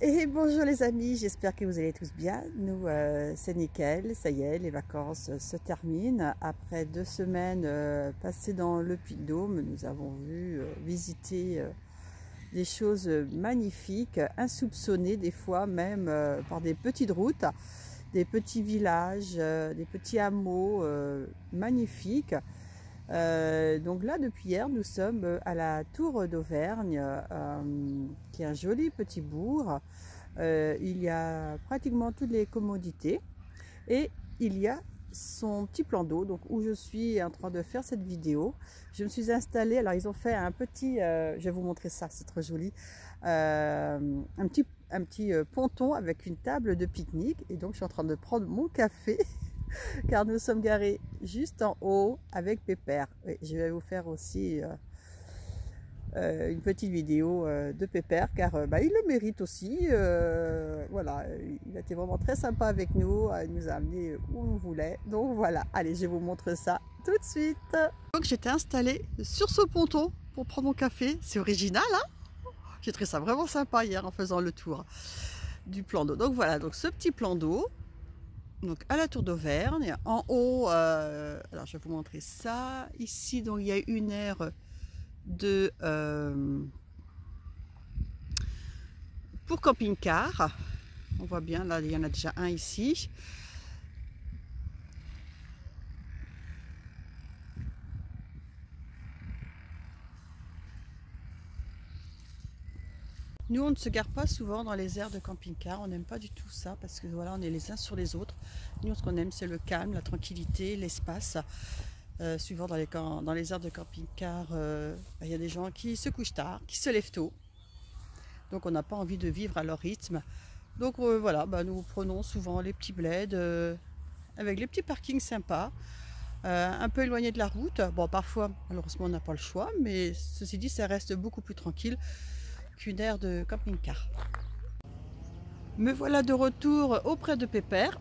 Et bonjour les amis, j'espère que vous allez tous bien. Nous, c'est nickel, ça y est, les vacances se terminent. Après 2 semaines passées dans le Puy-de-Dôme, nous avons vu visiter des choses magnifiques, insoupçonnées des fois même par des petites routes, des petits villages, des petits hameaux magnifiques. Donc là, depuis hier, nous sommes à la Tour d'Auvergne, qui est un joli petit bourg. Il y a pratiquement toutes les commodités et il y a son petit plan d'eau, donc où je suis en train de faire cette vidéo. Je me suis installée, alors ils ont fait un petit, je vais vous montrer ça, c'est trop joli, un petit ponton avec une table de pique-nique, et donc je suis en train de prendre mon café car nous sommes garés juste en haut avec Pépère. Et je vais vous faire aussi une petite vidéo de Pépère, car il le mérite aussi. Voilà, il a été vraiment très sympa avec nous, il nous a amenés où on voulait. Donc voilà, allez, je vous montre ça tout de suite. Donc j'étais installée sur ce ponton pour prendre mon café. C'est original, hein? J'ai trouvé ça vraiment sympa hier en faisant le tour du plan d'eau. Donc voilà, donc ce petit plan d'eau. Donc à la Tour d'Auvergne, en haut, alors je vais vous montrer ça. Ici, donc il y a une aire de pour camping-car. On voit bien, là il y en a déjà un ici. Nous, on ne se gare pas souvent dans les aires de camping-car, on n'aime pas du tout ça, parce que voilà, on est les uns sur les autres. Nous, ce qu'on aime, c'est le calme, la tranquillité, l'espace. Souvent dans les aires de camping-car, il y a des gens qui se couchent tard, qui se lèvent tôt. Donc on n'a pas envie de vivre à leur rythme. Donc voilà, nous prenons souvent les petits bleds avec les petits parkings sympas, un peu éloignés de la route. Bon, parfois, malheureusement, on n'a pas le choix, mais ceci dit, ça reste beaucoup plus tranquille qu'une aire de camping-car. Me voilà de retour auprès de Pépère.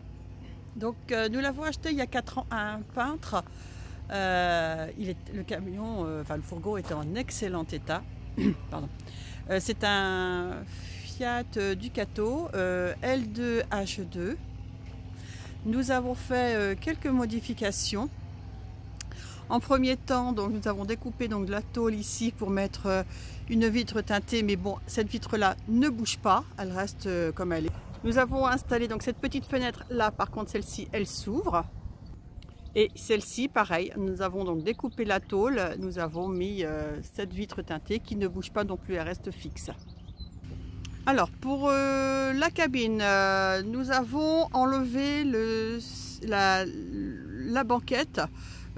Donc nous l'avons acheté il y a 4 ans à un peintre. Le camion, le fourgon était en excellent état. Pardon. C'est un Fiat Ducato L2H2. Nous avons fait quelques modifications. En premier temps, donc, nous avons découpé donc, de la tôle ici pour mettre une vitre teintée, mais bon, cette vitre-là ne bouge pas, elle reste comme elle est. Nous avons installé donc cette petite fenêtre là, par contre celle-ci, elle s'ouvre. Et celle-ci, pareil, nous avons donc découpé la tôle, nous avons mis cette vitre teintée qui ne bouge pas non plus, elle reste fixe. Alors pour la cabine, nous avons enlevé la banquette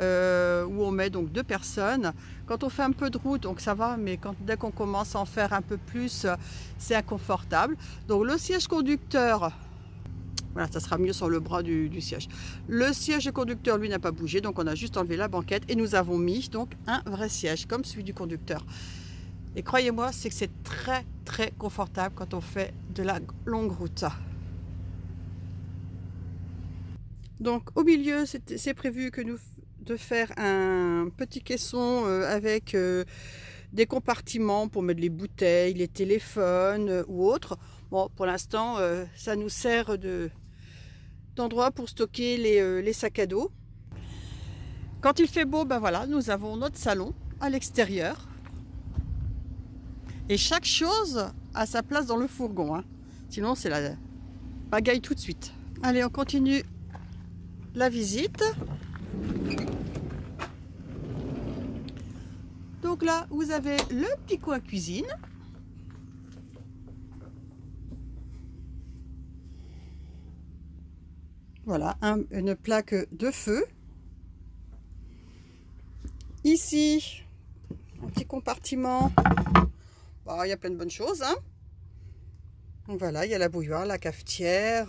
où on met donc 2 personnes. Quand on fait un peu de route, donc ça va, mais dès qu'on commence à en faire un peu plus, c'est inconfortable. Donc le siège conducteur, voilà, ça sera mieux sur le bras du siège. Le siège conducteur, lui, n'a pas bougé, donc on a juste enlevé la banquette et nous avons mis donc un vrai siège comme celui du conducteur. Et croyez-moi, c'est que c'est très très confortable quand on fait de la longue route. Donc au milieu, c'est prévu que de faire un petit caisson avec des compartiments pour mettre les bouteilles, les téléphones ou autres. Bon, pour l'instant, ça nous sert d'endroit pour stocker les sacs à dos. Quand il fait beau, voilà, nous avons notre salon à l'extérieur. Et chaque chose a sa place dans le fourgon, hein. Sinon, c'est la pagaille tout de suite. Allez, on continue la visite. Donc là, vous avez le petit coin cuisine. Voilà, une plaque de feu. Ici, un petit compartiment. Bon, il y a plein de bonnes choses, hein. Donc voilà, il y a la bouilloire, la cafetière,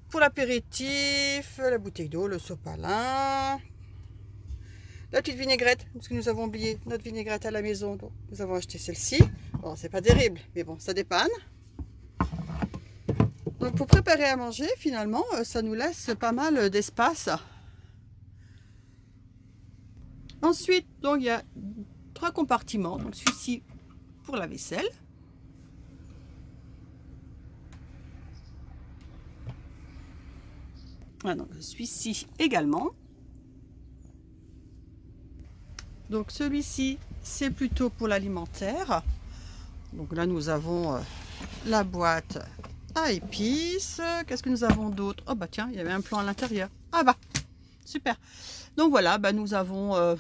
pour l'apéritif, la bouteille d'eau, le sopalin, la petite vinaigrette, parce que nous avons oublié notre vinaigrette à la maison, donc nous avons acheté celle-ci. Bon, c'est pas terrible, mais bon, ça dépanne. Donc pour préparer à manger, finalement, ça nous laisse pas mal d'espace. Ensuite, donc il y a 3 compartiments. Donc celui-ci pour la vaisselle. Ah, donc celui-ci également. Donc celui-ci, c'est plutôt pour l'alimentaire. Donc là, nous avons la boîte à épices. Qu'est-ce que nous avons d'autre? Oh bah tiens, il y avait un plan à l'intérieur. Ah bah, super. Donc voilà, bah, nous avons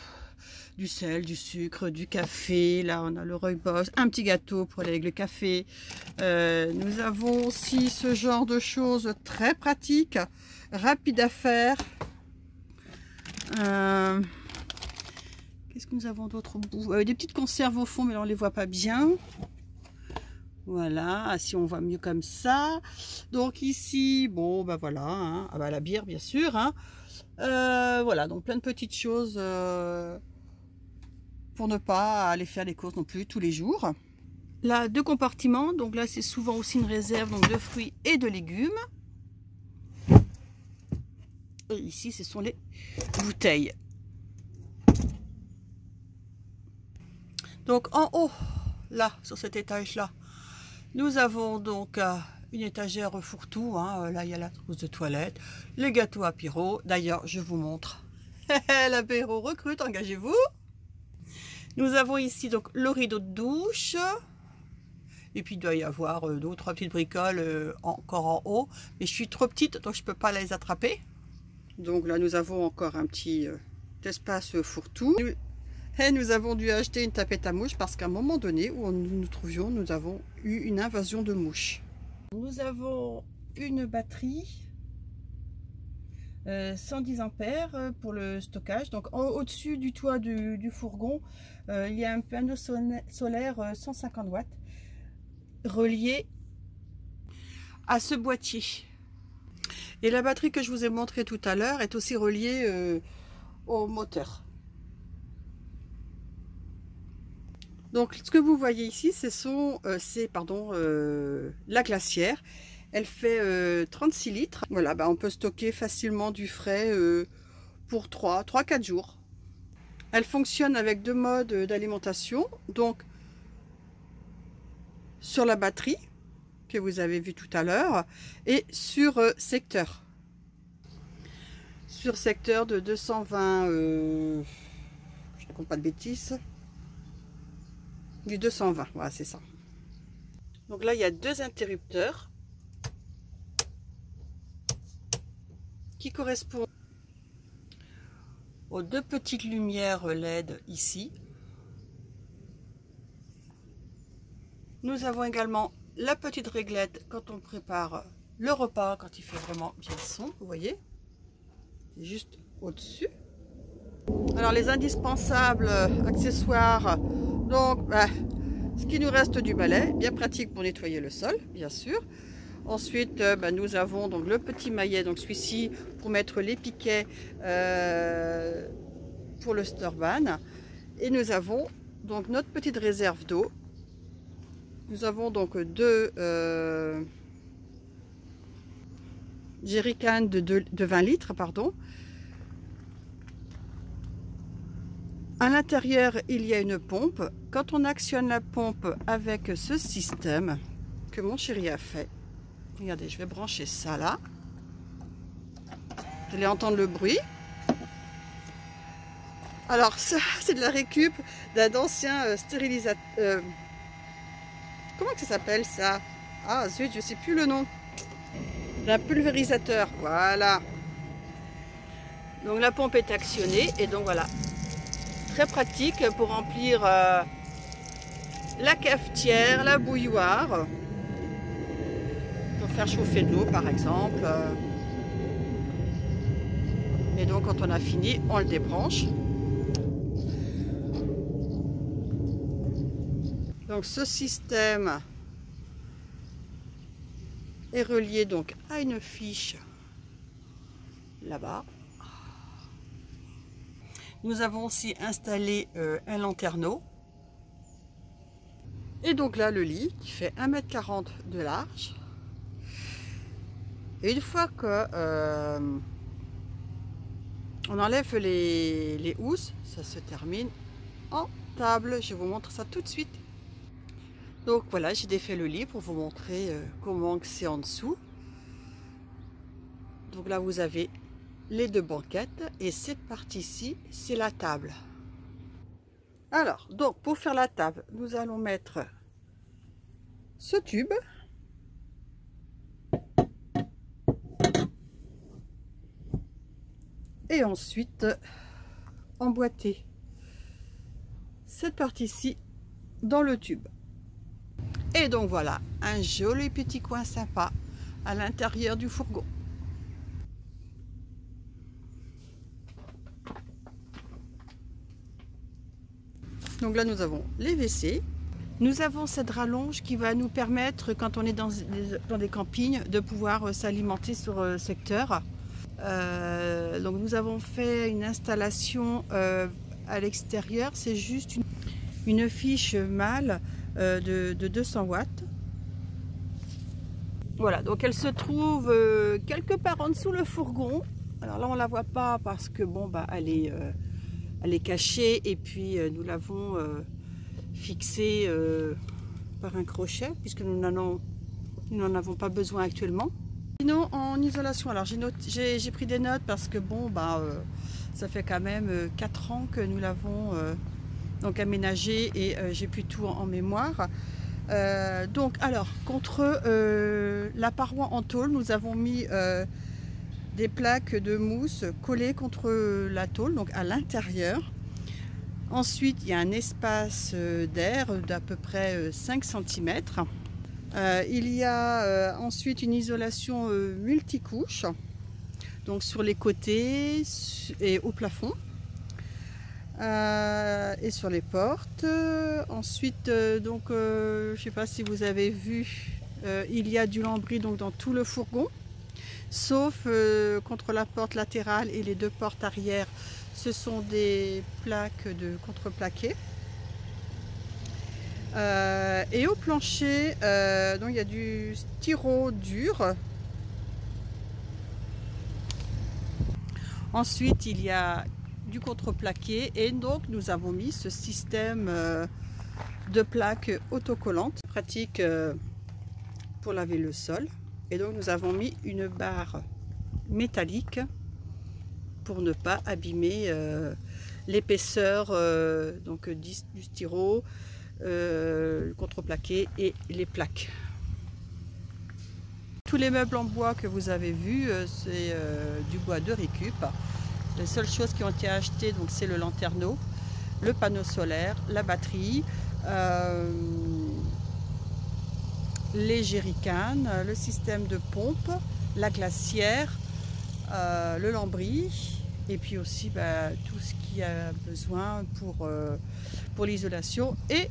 du sel, du sucre, du café. Là, on a le rooibos, un petit gâteau pour aller avec le café. Nous avons aussi ce genre de choses très pratiques, rapides à faire. Qu'est-ce que nous avons d'autre au bout? Des petites conserves au fond, mais là, on ne les voit pas bien. Voilà, si on voit mieux comme ça. Donc ici, bon, bah voilà, hein. Ah bah, la bière, bien sûr. Hein. Voilà, donc plein de petites choses pour ne pas aller faire les courses non plus tous les jours. Là, 2 compartiments, donc là c'est souvent aussi une réserve donc de fruits et de légumes. Et ici, ce sont les bouteilles. Donc en haut, là, sur cet étage-là, nous avons donc une étagère fourre-tout. Hein. Là, il y a la trousse de toilette, les gâteaux apéro. D'ailleurs, je vous montre. L'apéro recrute, engagez-vous. Nous avons ici donc le rideau de douche. Et puis il doit y avoir 2 ou 3 petites bricoles encore en haut. Mais je suis trop petite, donc je ne peux pas les attraper. Donc là, nous avons encore un petit espace fourre-tout. Et nous avons dû acheter une tapette à mouches parce qu'à un moment donné où nous nous trouvions, nous avons eu une invasion de mouches. Nous avons une batterie 110 ampères pour le stockage. Donc au-dessus du toit du fourgon, il y a un panneau solaire 150 watts relié à ce boîtier. Et la batterie que je vous ai montrée tout à l'heure est aussi reliée au moteur. Donc ce que vous voyez ici, c'est la glacière. Elle fait 36 litres. Voilà, bah, on peut stocker facilement du frais pour 3-4 jours. Elle fonctionne avec 2 modes d'alimentation. Donc sur la batterie que vous avez vu tout à l'heure et sur secteur. Sur secteur de 220, je ne compte pas de bêtises. Du 220, voilà, c'est ça. Donc là, il y a 2 interrupteurs qui correspondent aux 2 petites lumières LED ici. Nous avons également la petite réglette quand on prépare le repas, quand il fait vraiment bien son, vous voyez, c'est juste au-dessus. Alors les indispensables accessoires, donc ce qui nous reste du balai, bien pratique pour nettoyer le sol, bien sûr. Ensuite, nous avons donc le petit maillet, donc celui-ci pour mettre les piquets pour le Storban. Et nous avons donc notre petite réserve d'eau. Nous avons donc 2 jerrycans de 20 litres, pardon. À l'intérieur, il y a une pompe. Quand on actionne la pompe avec ce système que mon chéri a fait, regardez, je vais brancher ça là. Vous allez entendre le bruit. Alors ça, c'est de la récup d'un ancien stérilisateur. Comment que ça s'appelle ça? Ah zut, je ne sais plus le nom. D'un pulvérisateur, voilà. Donc la pompe est actionnée et donc voilà. Très pratique pour remplir la cafetière, la bouilloire. Pour faire chauffer de l'eau par exemple. Et donc quand on a fini, on le débranche. Donc ce système est relié donc à une fiche là-bas. Nous avons aussi installé un lanterneau. Et donc là le lit qui fait 1,40 m de large. Et une fois que on enlève les housses, ça se termine en table. Je vous montre ça tout de suite. Donc voilà, j'ai défait le lit pour vous montrer comment c'est en dessous. Donc là vous avez les deux banquettes et cette partie-ci c'est la table. Alors donc pour faire la table, nous allons mettre ce tube et ensuite emboîter cette partie-ci dans le tube. Et donc voilà, un joli petit coin sympa à l'intérieur du fourgon. Donc là nous avons les WC. Nous avons cette rallonge qui va nous permettre, quand on est dans des campings, de pouvoir s'alimenter sur secteur. Donc nous avons fait une installation à l'extérieur, c'est juste une fiche mâle de 200 watts. Voilà, donc elle se trouve quelque part en dessous le fourgon. Alors là on la voit pas parce que bon bah elle est cachée et puis nous l'avons fixée par un crochet puisque nous n'en avons pas besoin actuellement. Sinon en isolation, alors j'ai pris des notes parce que bon bah ça fait quand même 4 ans que nous l'avons donc aménagé et j'ai plus tout en mémoire. Donc alors contre la paroi en tôle, nous avons mis des plaques de mousse collées contre la tôle, donc à l'intérieur. Ensuite il y a un espace d'air d'à peu près 5 cm. Il y a ensuite une isolation multicouche, donc sur les côtés et au plafond. Et sur les portes. Ensuite, donc, je ne sais pas si vous avez vu, il y a du lambris donc dans tout le fourgon, sauf contre la porte latérale et les deux portes arrière, ce sont des plaques de contreplaqué. Et au plancher, donc il y a du styro dur. Ensuite, il y a du contreplaqué et donc nous avons mis ce système de plaques autocollantes pratique pour laver le sol. Et donc nous avons mis une barre métallique pour ne pas abîmer l'épaisseur donc du styro, le contreplaqué et les plaques. Tous les meubles en bois que vous avez vus, c'est du bois de récup. Les seules choses qui ont été achetées, donc c'est le lanterneau, le panneau solaire, la batterie, les jerrycans, le système de pompe, la glacière, le lambris et puis aussi tout ce qui a besoin pour l'isolation et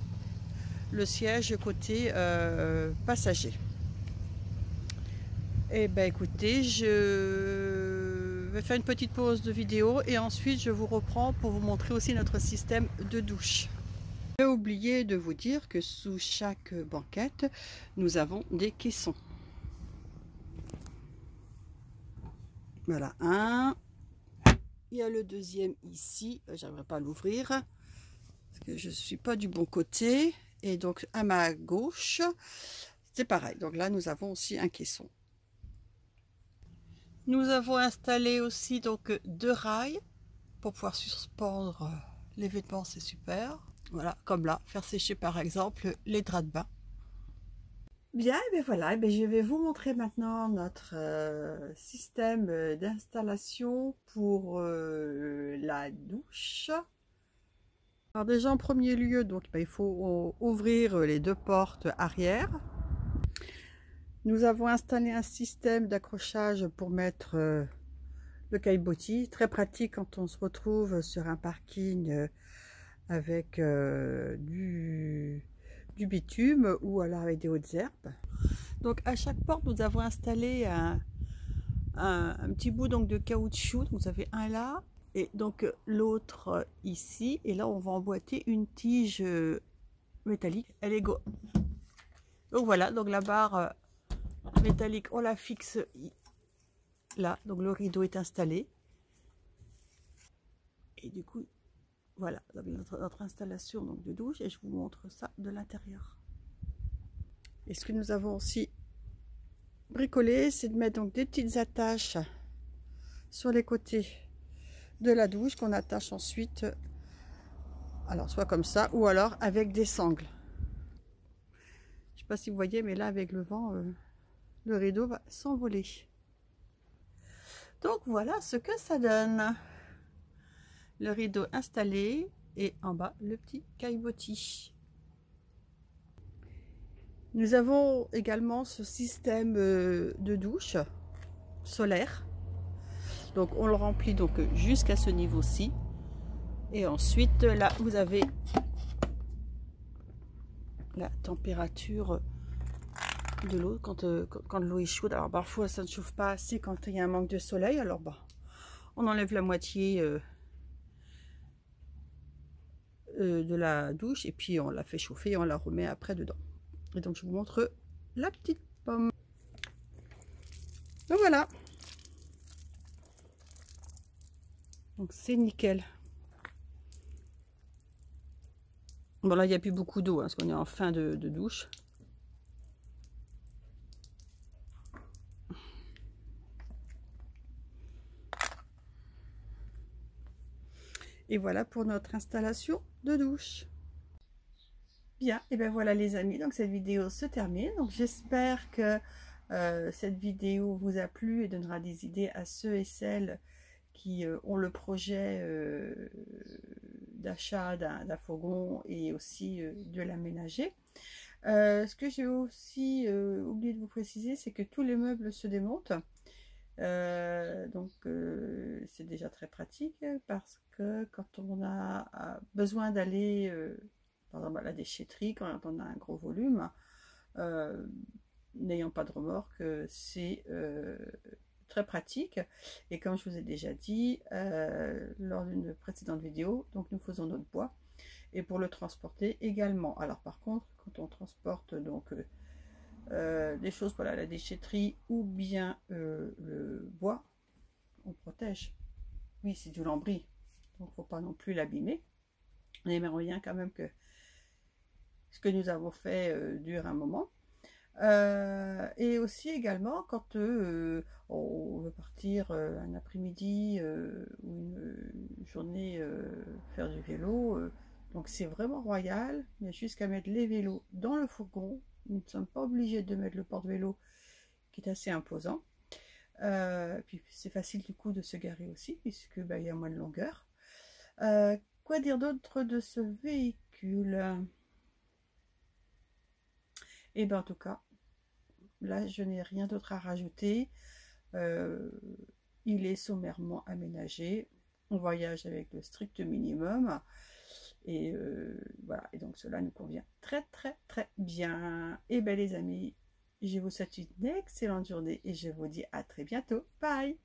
le siège côté passager. Et écoutez, je vais faire une petite pause de vidéo et ensuite je vous reprends pour vous montrer aussi notre système de douche. J'ai oublié de vous dire que sous chaque banquette, nous avons des caissons. Voilà un. Il y a le deuxième ici, j'arriverai pas à l'ouvrir parce que je ne suis pas du bon côté. Et donc à ma gauche, c'est pareil. Donc là, nous avons aussi un caisson. Nous avons installé aussi donc 2 rails pour pouvoir suspendre les vêtements, c'est super. Voilà, comme là, faire sécher par exemple les draps de bain. Bien, et bien voilà, et bien je vais vous montrer maintenant notre système d'installation pour la douche. Alors déjà en premier lieu, donc il faut ouvrir les 2 portes arrière. Nous avons installé un système d'accrochage pour mettre le caillebotis, très pratique quand on se retrouve sur un parking avec du bitume ou alors avec des hautes herbes. Donc à chaque porte nous avons installé un petit bout donc de caoutchouc. Donc, vous avez un là et donc l'autre ici, et là on va emboîter une tige métallique. Elle est donc voilà, donc la barre métallique on la fixe là, donc le rideau est installé et du coup voilà donc notre installation donc de douche, et je vous montre ça de l'intérieur. Et ce que nous avons aussi bricolé, c'est de mettre donc des petites attaches sur les côtés de la douche qu'on attache ensuite, alors soit comme ça ou alors avec des sangles. Je sais pas si vous voyez, mais là avec le vent, le rideau va s'envoler. Donc voilà ce que ça donne. Le rideau installé et en bas le petit caillebotis. Nous avons également ce système de douche solaire. Donc on le remplit donc jusqu'à ce niveau-ci. Et ensuite là vous avez la température de l'eau quand l'eau est chaude. Alors parfois ça ne chauffe pas assez quand il y a un manque de soleil. Alors bah, on enlève la moitié de la douche et puis on la fait chauffer et on la remet après dedans. Et donc je vous montre la petite pomme. Donc voilà. Donc c'est nickel. Bon là il n'y a plus beaucoup d'eau hein, parce qu'on est en fin de douche. Et voilà pour notre installation de douche. Bien, et bien voilà les amis, donc cette vidéo se termine. Donc j'espère que cette vidéo vous a plu et donnera des idées à ceux et celles qui ont le projet d'achat d'un fourgon et aussi de l'aménager. Ce que j'ai aussi oublié de vous préciser, c'est que tous les meubles se démontent. Donc c'est déjà très pratique parce que quand on a besoin d'aller par exemple à la déchetterie, quand on a un gros volume, n'ayant pas de remorque, c'est très pratique. Et comme je vous ai déjà dit lors d'une précédente vidéo, donc nous faisons notre bois et pour le transporter également. Alors par contre quand on transporte donc des choses pour la déchetterie ou bien le bois, on protège. Oui, c'est du lambris, donc faut pas non plus l'abîmer. On aimerait bien quand même que ce que nous avons fait dure un moment. Et aussi également quand on veut partir un après-midi ou une journée faire du vélo, donc c'est vraiment royal. Il y a juste qu'à mettre les vélos dans le fourgon. Nous ne sommes pas obligés de mettre le porte-vélo qui est assez imposant. Puis c'est facile du coup de se garer aussi puisque il y a moins de longueur. Quoi dire d'autre de ce véhicule? Et bien en tout cas, là je n'ai rien d'autre à rajouter. Il est sommairement aménagé. On voyage avec le strict minimum. Et voilà, et donc cela nous convient très bien. Et bien les amis, je vous souhaite une excellente journée et je vous dis à très bientôt. Bye!